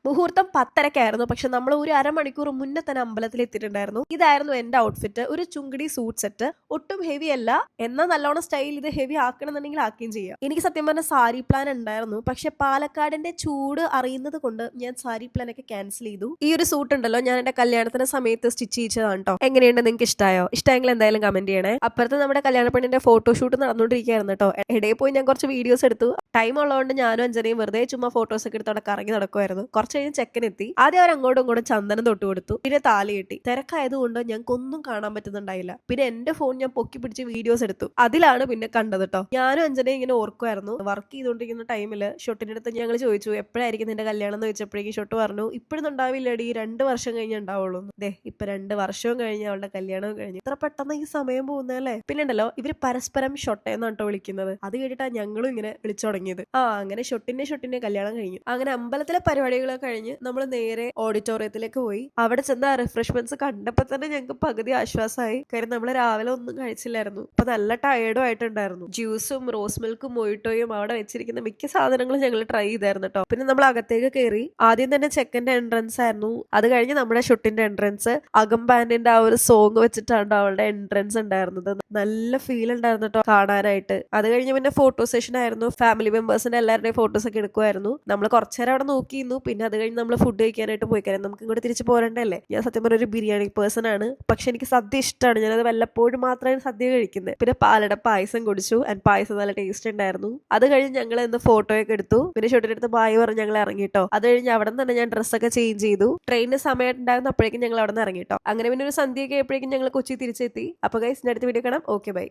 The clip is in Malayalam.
മുഹൂർത്തം 10:30 പക്ഷെ നമ്മൾ ഒരു അരമണിക്കൂർ മുന്നേ തന്നെ അമ്പലത്തിൽ എത്തിയിട്ടുണ്ടായിരുന്നു. ഇതായിരുന്നു എന്റെ ഔട്ട്ഫിറ്റ്. ഒരു ചുങ്കിടി സൂട്ട് സെറ്റ്, ഒട്ടും ഹെവി അല്ല, എന്നാൽ നല്ലോണം സ്റ്റൈൽ ഇത് ഹെവി ആക്കണമെന്നുണ്ടെങ്കിൽ ആക്കുകയും ചെയ്യാം. എനിക്ക് സത്യം പറഞ്ഞ സാരി പ്ലാൻ ഉണ്ടായിരുന്നു, പക്ഷെ പാലക്കാടിന്റെ ചൂട് അറിയുന്നത് കൊണ്ട് ഞാൻ സാരി പ്ലാൻ ഒക്കെ ക്യാൻസൽ ചെയ്തു. ഈ ഒരു സൂട്ട് ഉണ്ടല്ലോ, ഞാൻ എന്റെ കല്യാണത്തിന്റെ സമയത്ത് സ്റ്റിച്ച് ചെയ്തതാണ് കേട്ടോ. എങ്ങനെയുണ്ട്, നിങ്ങൾക്ക് ഇഷ്ടമായോ? ഇഷ്ടമെങ്കിൽ എന്തായാലും കമന്റ് ചെയ്യണേ. അപ്പുറത്ത് നമ്മുടെ കല്യാണ പെണ്ണിന്റെ ഫോട്ടോഷൂട്ട് നടന്നുകൊണ്ടിരിക്കുകയായിരുന്നു കേട്ടോ. ഇടയിൽ പോയി ഞാൻ കുറച്ച് വീഡിയോസ് എടുത്തു. ടൈം ഉള്ളതുകൊണ്ട് ഞാനും അഞ്ജനയും വെറുതെ ചുമ്മാ ഫോട്ടോസ് ഒക്കെ എടുത്ത് അവിടെ കറങ്ങി നടക്കുമായിരുന്നു. കുറച്ച് കഴിഞ്ഞ് ചെക്കനെത്തി. ആദ്യം അവർ അങ്ങോട്ടും ഇങ്ങോട്ടും ചന്ദനം തൊട്ട് കൊടുത്തു, പിന്നെ താലി കെട്ടി. തിരക്കായതുകൊണ്ട് ഞങ്ങൾക്കൊന്നും കാണാൻ പറ്റുന്നുണ്ടായില്ല. പിന്നെ എന്റെ ഫോൺ ഞാൻ പൊക്കി പിടിച്ച് വീഡിയോസ് എടുത്തു. അതിലാണ് പിന്നെ കണ്ടത് കേട്ടോ. ഞാനും അഞ്ജനയും ഇങ്ങനെ ഓർക്കുമായിരുന്നു. വർക്ക് ചെയ്തുകൊണ്ടിരിക്കുന്ന ടൈമില് ഷൊട്ടിന്റെ അടുത്ത് ഞങ്ങൾ ചോദിച്ചു, എപ്പോഴായിരിക്കും നിന്റെ കല്യാണം എന്ന് ചോദിച്ചപ്പോഴേക്കും ഷൊട്ട് പറഞ്ഞു, ഇപ്പോഴൊന്നും ഉണ്ടാവില്ലടി, 2 വർഷം കഴിഞ്ഞ് ഉണ്ടാവുള്ളൂ. ദേ ഇപ്പൊ 2 വർഷവും കഴിഞ്ഞ് അവളുടെ കല്യാണവും കഴിഞ്ഞു. ഇത്ര പെട്ടെന്ന് ഈ സമയം പോകുന്നല്ലേ. പിന്നെ ഉണ്ടല്ലോ, ഇവര് പരസ്പരം ഷൊട്ടേന്നാണ് കേട്ടോ വിളിക്കുന്നത്. അത് കേട്ടിട്ടാ ഞങ്ങളും ഇങ്ങനെ വിളിച്ചു തുടങ്ങിയത്. അങ്ങനെ ഷൊട്ടിന്റെ കല്യാണം കഴിഞ്ഞു. അങ്ങനെ അമ്പലത്തിലെ പരിപാടികളൊക്കെ കഴിഞ്ഞ് നമ്മൾ നേരെ ഓഡിറ്റോറിയത്തിലേക്ക് പോയി. അവിടെ ചെന്ന റിഫ്രഷ്മെന്റ്സ് കണ്ടപ്പോ തന്നെ ഞങ്ങൾക്ക് പകുതി ആശ്വാസമായി. കാര്യം നമ്മൾ രാവിലെ ഒന്നും കഴിച്ചില്ലായിരുന്നു. അപ്പൊ നല്ല ടയേർഡും ആയിട്ടുണ്ടായിരുന്നു. ജ്യൂസും റോസ് മിൽക്കും മൊയ്റ്റോയും അവിടെ വെച്ചിരിക്കുന്ന മിക്ക സാധനങ്ങളും ഞങ്ങൾ ട്രൈ ചെയ്തായിരുന്നു കേട്ടോ. പിന്നെ നമ്മൾ അകത്തേക്ക് കയറി. ആദ്യം തന്നെ ചെക്കന്റെ എൻട്രൻസ് ആയിരുന്നു. അത് കഴിഞ്ഞ് നമ്മുടെ ഷൊട്ടിന്റെ എൻട്രൻസ്. അകം ബാൻഡിന്റെ ആ ഒരു സോങ് വെച്ചിട്ടാണ് അവളുടെ എൻട്രൻസ് ഉണ്ടായിരുന്നത്. നല്ല ഫീൽ ഉണ്ടായിരുന്നു കേട്ടോ കാണാനായിട്ട്. അത് കഴിഞ്ഞ് പിന്നെ ഫോട്ടോ സെഷൻ ആയിരുന്നു. ഫാമിലി മെമ്പേഴ്സിന്റെ എല്ലാവരുടെയും ഫോട്ടോസ് ഒക്കെ എടുക്കുമായിരുന്നു. നമ്മൾ കുറച്ചേരം അവിടെ നോക്കിയിരുന്നു. പിന്നെ അത് കഴിഞ്ഞ് നമ്മൾ ഫുഡ് കഴിക്കാനായിട്ട് പോയി. കാര്യം നമുക്ക് ഇങ്ങോട്ട് തിരിച്ച് പോരണ്ടല്ലേ. ഞാൻ സത്യം പറഞ്ഞ ഒരു ബിരിയാണി പേഴ്സൺ ആണ്. പക്ഷെ എനിക്ക് സദ്യ ഇഷ്ടമാണ്. ഞാനത് വല്ലപ്പോഴും മാത്രമേ സദ്യ കഴിക്കുന്നത്. പിന്നെ പാലട പായസം കുടിച്ചു. ആൻഡ് പായസം നല്ല ടേസ്റ്റ് ഉണ്ടായിരുന്നു. അത് കഴിഞ്ഞ് ഞങ്ങൾ ഇന്ന് ഫോട്ടോയൊക്കെ എടുത്തു. പിന്നെ ഷൂട്ടിന്റെ അടുത്ത് ബായ് പറഞ്ഞ് ഞങ്ങൾ ഇറങ്ങിട്ടോ. അത് കഴിഞ്ഞ് അവിടെ നിന്ന് തന്നെ ഞാൻ ഡ്രസ്സൊക്കെ ചേഞ്ച് ചെയ്തു. ട്രെയിനിന് സമയമുണ്ടായിരുന്നു. അപ്പോഴേക്കും ഞങ്ങൾ അവിടെ നിന്ന് ഇറങ്ങിട്ടോ. അങ്ങനെ പിന്നെ ഒരു സന്ധ്യയൊക്കെ ആയപ്പോഴേക്കും ഞങ്ങൾ കൊച്ചി തിരിച്ചെത്തി. അപ്പൊ ഗൈസ്, അടുത്ത വീഡിയോ കാണാം. Okay, by.